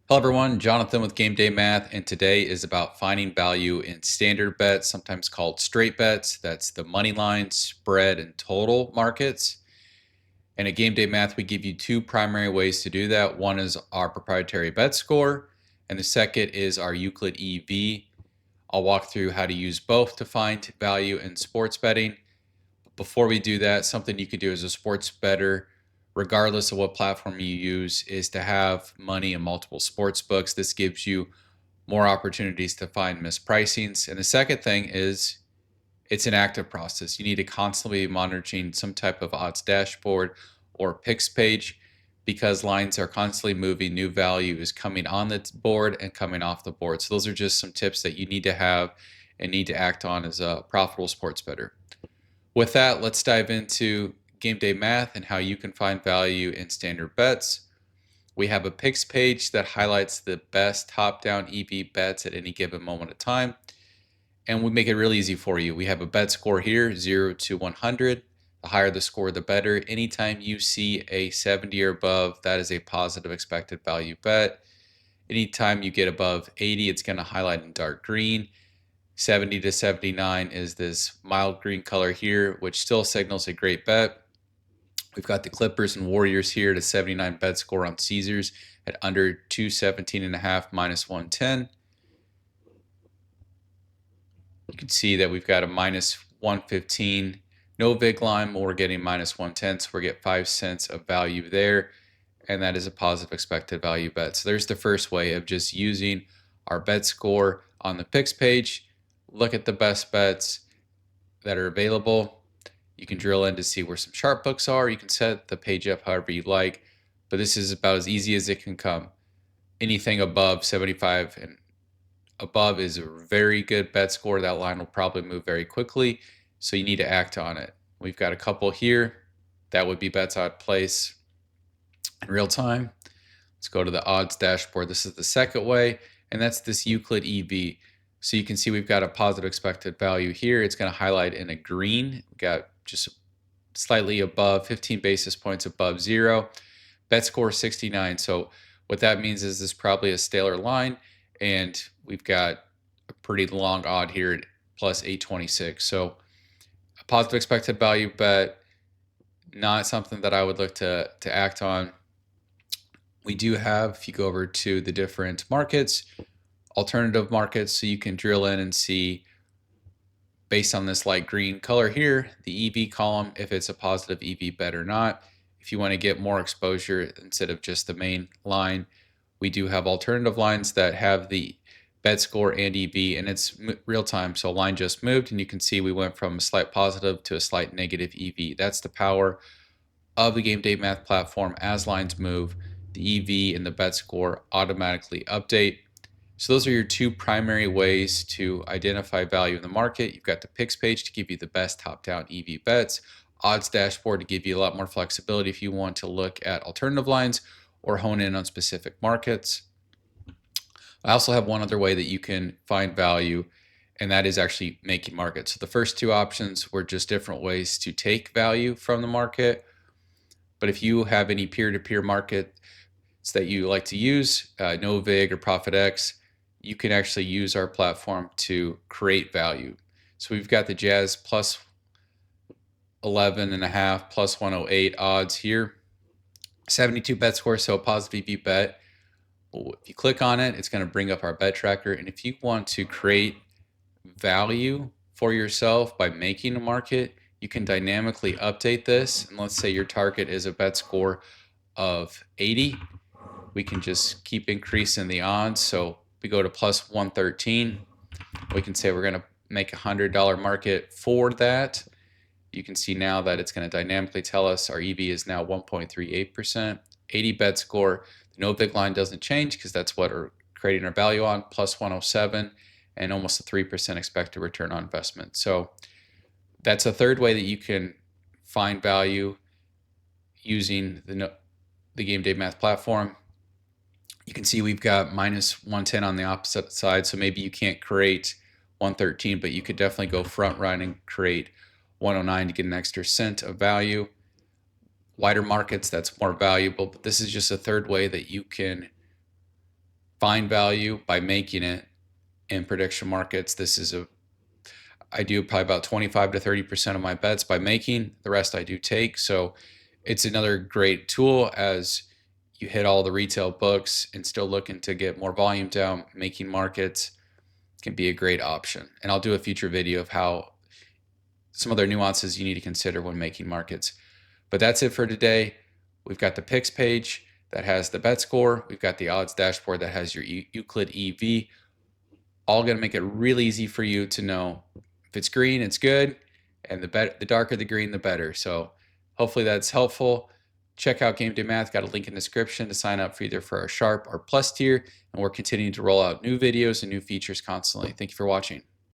Hello everyone, Jonathan with Game Day Math, and today is about finding value in standard bets, sometimes called straight bets. That's the money line, spread, and total markets. And at Game Day Math, we give you two primary ways to do that. One is our proprietary bet score, and the second is our Euclid EV. I'll walk through how to use both to find value in sports betting. Before we do that, something you could do as a sports bettor, regardless of what platform you use, is to have money in multiple sports books. This gives you more opportunities to find mispricings. And the second thing is it's an active process. You need to constantly be monitoring some type of odds dashboard or picks page because lines are constantly moving. New value is coming on the board and coming off the board. So those are just some tips that you need to have and need to act on as a profitable sports bettor. With that, let's dive into Game Day Math and how you can find value in standard bets. We have a picks page that highlights the best top-down EV bets at any given moment of time. And we make it really easy for you. We have a bet score here, 0 to 100. The higher the score, the better. Anytime you see a 70 or above, that is a positive expected value bet. Anytime you get above 80, it's going to highlight in dark green. 70 to 79 is this mild green color here, which still signals a great bet. We've got the Clippers and Warriors here at a 79 bet score on Caesars at under 217.5 minus 110. You can see that we've got a minus 115. No vig line, we're getting minus 110, so we get 5 cents of value there, and that is a positive expected value bet. So there's the first way of just using our bet score on the picks page. Look at the best bets that are available. You can drill in to see where some sharp books are. You can set the page up however you like, but this is about as easy as it can come. Anything above 75 and above is a very good bet score. That line will probably move very quickly, so you need to act on it. We've got a couple here. That would be bets I'd place in real time. Let's go to the odds dashboard. This is the second way, and that's this Euclid EV. So you can see we've got a positive expected value here. It's going to highlight in a green. We've got just slightly above, 15 basis points above 0. Bet score 69. So what that means is this is probably a staler line, and we've got a pretty long odd here at plus 826. So a positive expected value bet, not something that I would look to act on. We do have, if you go over to the different markets, alternative markets, so you can drill in and see based on this light green color here, the EV column, if it's a positive EV bet or not. If you want to get more exposure instead of just the main line, we do have alternative lines that have the bet score and EV, and it's real time. So line just moved, and you can see we went from a slight positive to a slight negative EV. That's the power of the Game Day Math platform. As lines move, the EV and the bet score automatically update. So those are your two primary ways to identify value in the market. You've got the picks page to give you the best top-down EV bets, odds dashboard to give you a lot more flexibility if you want to look at alternative lines or hone in on specific markets. I also have one other way that you can find value, and that is actually making markets. So the first two options were just different ways to take value from the market. But if you have any peer-to-peer markets that you like to use, NoVig or ProfitX, you can actually use our platform to create value. So we've got the Jazz plus 11.5, plus 108 odds here. 72 bet score, so a positive EV bet. If you click on it, it's going to bring up our bet tracker. And if you want to create value for yourself by making a market, you can dynamically update this. And let's say your target is a bet score of 80. We can just keep increasing the odds. So we go to plus 113. We can say we're going to make a $100 market for that. You can see now that it's going to dynamically tell us our EV is now 1.38%. 80 bet score. The no big line doesn't change because that's what we're creating our value on, plus 107, and almost a 3% expected return on investment. So that's a third way that you can find value using the Game Day Math platform. You can see we've got minus 110 on the opposite side, so maybe you can't create 113, but you could definitely go front run and create 109 to get an extra cent of value. Wider markets, that's more valuable, but this is just a third way that you can find value by making it in prediction markets. I do probably about 25 to 30% of my bets by making, the rest I do take. So it's another great tool as you hit all the retail books and still looking to get more volume down. Making markets can be a great option. And I'll do a future video of how some other nuances you need to consider when making markets. But that's it for today. We've got the picks page that has the bet score. We've got the odds dashboard that has your Euclid EV. All going to make it really easy for you to know if it's green, it's good, and the darker the green, the better. So hopefully that's helpful. Check out Game Day Math. Got a link in the description to sign up for either for our Sharp or Plus tier, and we're continuing to roll out new videos and new features constantly. Thank you for watching.